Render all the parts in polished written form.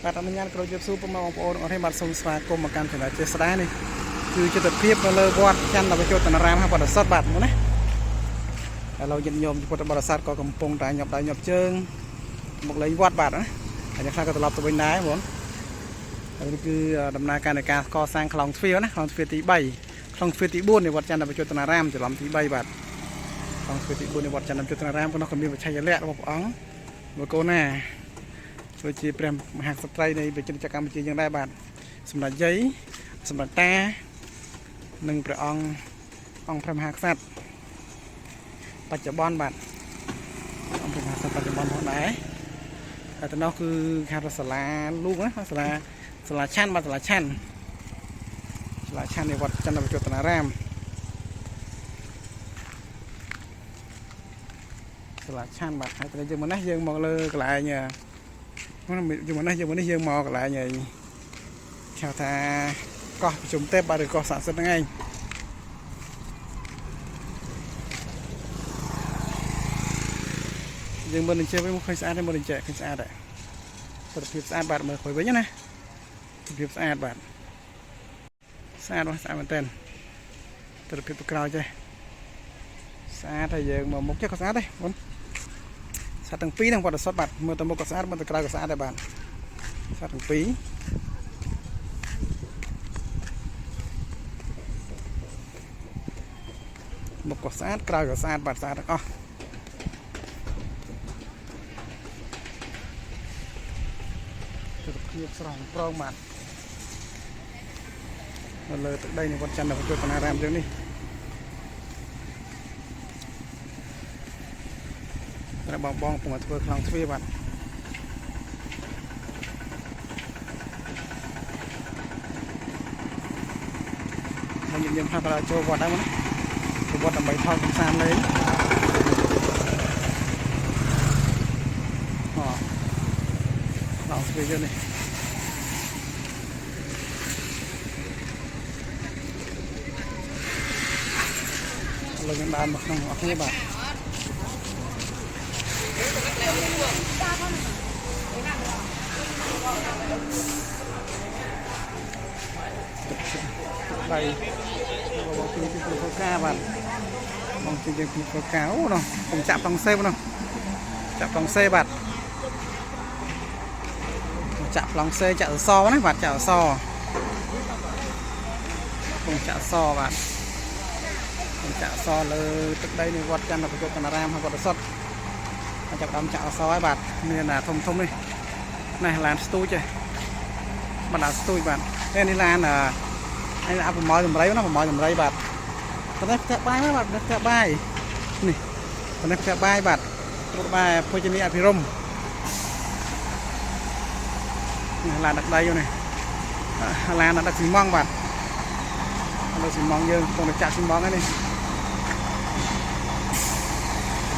បាទអនុញ្ញាតក្រោយជប់សួរពុកម៉ែបងប្អូនអរគុណបាទសូមស្វាគមន៍មកកាន់កណ្ដាលចេស្តានេះគឺចិត្តភាពនៅលើវត្តច័ន្ទបច្ចុប្បន្នរាមហើយបរិសុទ្ធបាទណាឥឡូវញាតិញោមពុទ្ធបរិស័ទក៏កំពុងតែញាប់ដៃញាប់ជើងមកលេងវត្តបាទណាហើយអ្នកខ្លះក៏ត្រឡប់ទៅវិញដែរបងហើយនេះគឺដំណើរការនៃការកសាងខ្លងទ្វារណាខ្លងទ្វារទី3ខ្លងទ្វារទី4នៃវត្តច័ន្ទបច្ចុប្បន្នរាមច្រឡំទី3បាទខ្លងទ្វារទី4នៃវត្តច័ន្ទបច្ចុប្បន្នរាមក៏មានវិឆ័យលក្ខរបស់ព្រះអង្គមកកូនណាជួយជាព្រះមហាក្សត្រីនៃប្រជាជាតិកម្ពុជាយ៉ាងដែរបាទសម្ដេចយាយសម្ដេចតានិងព្រះអង្គព្រះមហាក្សត្របច្ចុប្បន្នបាទអង្គព្រះមហាក្សត្របច្ចុប្បន្នផងដែរហើយទៅនោះគឺខាងសាលាលោកណាសាលាឆាន់បាទសាលាឆាន់នៃវត្តច័ន្ទបច្ចុប្បន្នរាមសាលាឆាន់បាទហើយទៅយើងមកនេះយើងមកលើកន្លែងយើងមកនេះយើងមកកន្លែងហើយហៅថាកោះប្រជុំទេពបាទឬកោះស័ក្តិសិទ្ធិហ្នឹងឯងយើងមើលនឹងជើងវិញឃើញស្អាតទេមើលនឹងជើងឃើញស្អាតដែរទិដ្ឋភាពស្អាតបាទមើលឃើញវិញណាទិដ្ឋភាពស្អាតបាទស្អាតមែនតើទិដ្ឋភាពទៅក្រោយចេះស្អាតហើយយើងមកមុខចេះក៏ស្អាតដែរបងសត្វទាំងពីរហ្នឹងវត្តសុទ្ធបាទមើលទៅមុខក៏ស្អាតមើលទៅក្រោយក៏ស្អាតដែរបាទសត្វទាំងពីរមុខក៏ស្អាតក្រោយក៏ស្អាតបាទស្អាតទាំងអស់ទិដ្ឋភាពស្រស់ប្រងបាទនៅលើទឹកដីនៃវត្តច័ន្ទបច្ចុប្បន្នរាមយើងនេះតែបងពុំមកធ្វើខ្លងទ្វារបាទហើយយើងខ្លះក៏ចូលវត្តដែរមកណាចូលវត្តដើម្បីថតកំសាន្តលេងខ្លងទ្វារយើងនេះឥឡូវយើងដើរមកក្នុងអស់គ្នាបាទដៃបងជិះពីធ្វើការបាទបងជិះពីធ្វើការអូនោះខ្ញុំចាក់ប្លង់សេនោះចាក់ប្លង់សេបាទចាក់ប្លង់សេចាក់សណាបាទចាក់សខ្ញុំចាក់សបាទខ្ញុំចាក់សលើទឹកដីនៃវត្តច័ន្ទបច្ចុប្បន្នរាមហើយវត្តសុទ្ធហើយចាប់ដើមចាក់អសហើយបាទមានធំនេះនេះឡានស្ទូចទេបណ្ដាស្ទូចបាទនេះឡាននេះអាប្រមល់ចម្រៃណាប្រមល់ចម្រៃបាទតនេះផ្ទះបាយបាទផ្ទះបាយនេះតនេះផ្ទះបាយបាទផ្ទះបាយភោជនីយអភិរមនេះឡានដឹកដីនេះឡានដឹកស៊ីម៉ងបាទលើស៊ីម៉ងយើងកំពុងតែចាក់ស៊ីម៉ងហ្នឹងនេះ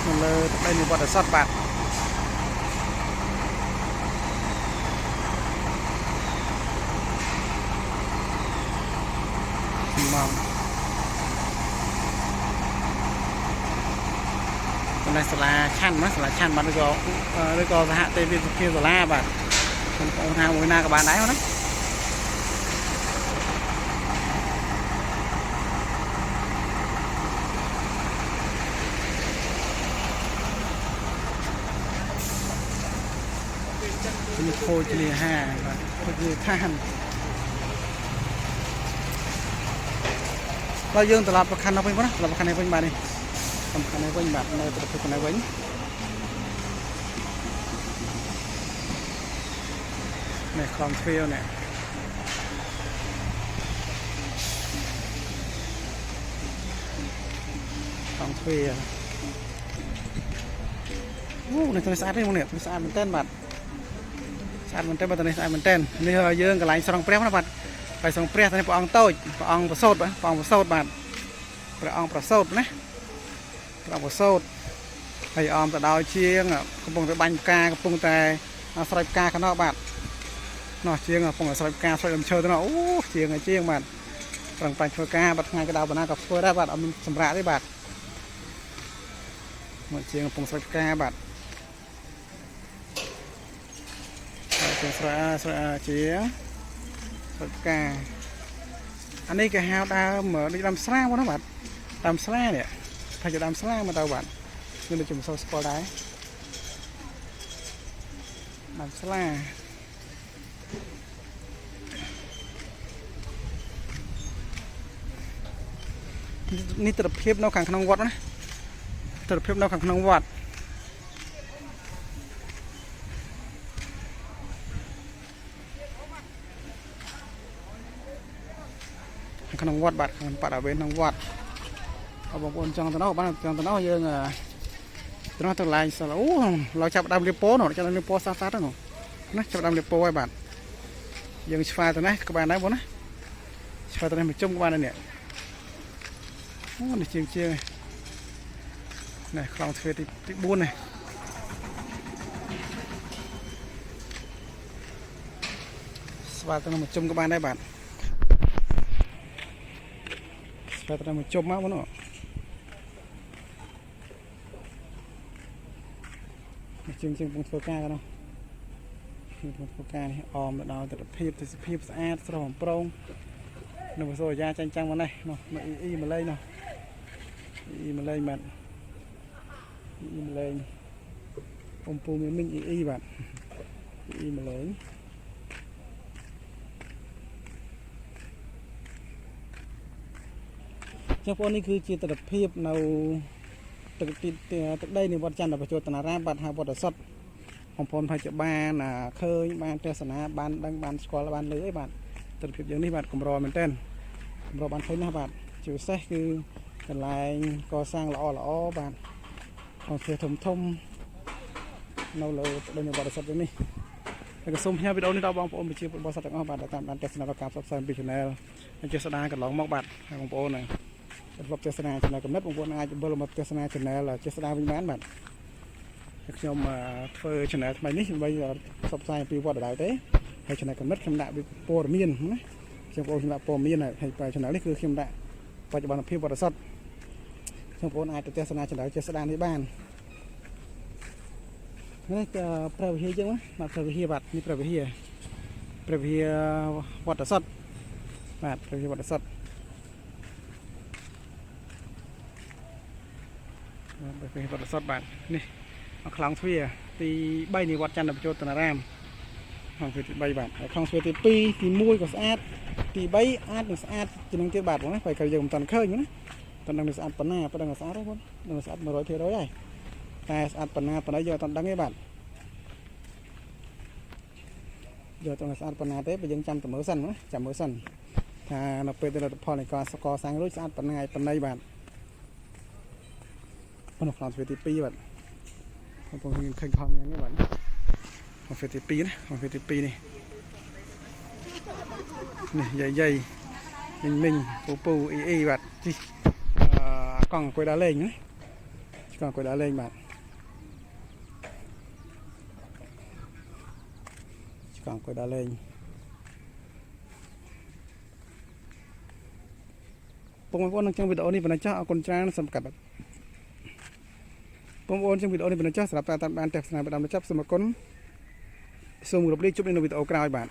នៅលើទឹកដីនៃវត្តសុទ្ធបាទស៊ីម៉ងនៅសាលាឆាន់ណាសាលាឆាន់បាទឬក៏សហទេវវិទ្យាសាលាបាទបងប្អូនថាមួយណាក៏បានដែរណាជំនួយជំនាញហាបាទជំនាញឋានហើយយើងត្រឡប់ប្រខណ្ឌទៅវិញណាត្រឡប់ប្រខណ្ឌទៅវិញបាទនេះសំខាន់ទៅវិញបាទនៅទៅប្រខណ្ឌទៅវិញនេះខ្លងទ្វារនេះខ្លងទ្វារអូនេះស្អាតទេមកនេះស្អាតមែនតើបាទស្អាតមែនតើបាទនេះស្អាតមែនតើនេះយើងកន្លែងស្រង់ព្រះណាបាទហើយស្រង់ព្រះនេះព្រះអង្គតូចព្រះអង្គប្រសូតបាទព្រះអង្គប្រសូតបាទព្រះអង្គប្រសូតណាព្រះអង្គប្រសូតហើយអមទៅដោយជាងកំពុងតែបាញ់ផ្កាកំពុងតែស្រោចផ្កាកណ្ដោបាទនោះជាងកំពុងតែស្រោចផ្កាស្រោចដើមឈើទៅនោះអូជាងបាទប្រឹងប្រែងធ្វើការបាទថ្ងៃកដៅបណ្ណាក៏ធ្វើដែរបាទអត់មានសម្រាប់ទេបាទមកជាងកំពុងស្រោចផ្កាបាទ ជាស្រែជាស្រែកាអានេះគេហៅដើមដូចដើមស្លាបងណាបាទដើមស្លានេះថាជាដើមស្លាមកទៅបាទខ្ញុំដូចមិនសូវស្គាល់ដែរដើមស្លានេះទិដ្ឋភាពនៅខាងក្នុងវត្តណាទិដ្ឋភាពនៅខាងក្នុងវត្តក្នុងវត្តបាទក្នុងបរិវេណក្នុងវត្តបងប្អូនចង់ទៅនោះបានចង់ទៅនោះយើងទៅនោះទៅឡាយសិលអូเราចាប់ដើមលៀបពោនោះចាប់ដើមលៀបពោសាទៅនោះណាចាប់ដើមលៀបពោហើយបាទយើងឆ្វាទៅនេះក៏បានដែរបងណាឆ្វាទៅនេះមកជុំក៏បានដែរនេះអូនេះជាងនេះខ្លងទ្វារទី4នេះស្វាទៅនោះមកជុំក៏បានដែរបាទស្វាទៅនោះមកជុំមកបងណាជាងពងធ្វើការនោះធ្វើការនេះអមទៅដល់ទិដ្ឋភាពទេសភាពស្អាតស្រស់បំព្រងនៅសូយ៉ាចាញ់ចាំងមកនេះនោះអ៊ីម្លេងនោះអ៊ីម្លេងបាទអ៊ីម្លេងអំពូមានមីងអ៊ីបាទអ៊ីម្លេងចាបងប្អូននេះគឺជាទិដ្ឋភាពនៅទឹកដីនៃវត្តចន្ទបច្ចុប្បន្នរាមបាទហៅវត្តសុទ្ធបងប្អូនថាជាបានឃើញបានទេសនាបានដឹងបានស្គាល់បានលឺអីបាទទិដ្ឋភាពយើងនេះបាទកម្រមែនទែនកម្របានឃើញណាបាទជាពិសេសគឺកន្លែងកសាងល្អបាទអង្គធាធំនៅលើទឹកដីនៃវត្តសុទ្ធនេះហើយក៏សូមផ្ញើវីដេអូនេះដល់បងប្អូនប្រជាពលរដ្ឋទាំងអស់បាទតាមដានទស្សនាដល់ការផ្សព្វផ្សាយពី Channel ហើយជាស្ដារកន្លងមកបាទបងប្អូនណាសម្រាប់ទស្សនា Channel កំណត់បងប្អូនអាចវិលមកទស្សនា Channel ជាស្ដារវិញបានបាទខ្ញុំធ្វើ Channel ថ្មីនេះដើម្បីផ្សព្វផ្សាយពីវត្តដដែលទេហើយ Channel កំណត់ខ្ញុំដាក់ព័ត៌មានណាខ្ញុំបងប្អូនខ្ញុំដាក់ព័ត៌មានហើយ Channel នេះគឺខ្ញុំដាក់បច្ចុប្បន្នភាពវត្តសុទ្ធខ្ញុំបងប្អូនអាចទៅទស្សនា Channel ជាស្ដារនេះបាននេះព្រះវិហារចឹងណាបាទព្រះវិហារបាទនេះព្រះវិហារវត្តសុទ្ធបាទព្រះវិហារវត្តសុទ្ធព្រះវិហារវត្តសុទ្ធបាទនេះខ្លងទ្វារទី3នៃវត្តចន្ទបច្ចុប្បន្នរាមខ្លងទ្វារទី3បាទហើយខ្លងទ្វារទី2ទី1ក៏ស្អាតទី3អាចនឹងស្អាតជាងនឹងទៀតបាទបងណាបើគេយើងមិនតាន់ឃើញណាតាន់ដឹងស្អាតប៉ុណ្ណាប៉ុណ្ណឹងស្អាតទេបងនឹងស្អាត 100% ហើយតែស្អាតប៉ុណ្ណាប៉ុណ្ណឹងយើងអត់តាន់ដឹងទេបាទយកទៅស្អាតប៉ុណ្ណាទេបើយើងចាំតែមើលសិនណាចាំមើលសិនថានៅពេលដែលលទ្ធផលនៃការកសាងរួចស្អាតប៉ុណ្ណាហើយប៉ុណ្ណីបាទក្នុងខ្លងទ្វារទី2បាទបងប្អូនឃើញខំយ៉ាងនេះបាទខ្លងទ្វារទី2ណាខ្លងទ្វារទី2នេះយាយមីងពូអ៊ីបាទជីកង់អង្គុយដើរលេងណាកង់អង្គុយដើរលេងបាទអង្គុយដើរលេងបងប្អូននឹងចង់វីដេអូនេះបណ្ដាចាស់អរគុណច្រើនសម្រាប់បងប្អូនចង់វីដេអូនេះបណ្ដាចាស់សម្រាប់តាមដានទស្សនាបណ្ដាចាប់សូមអរគុណសូមជម្រាបលាជួបនៅវីដេអូក្រោយបាទ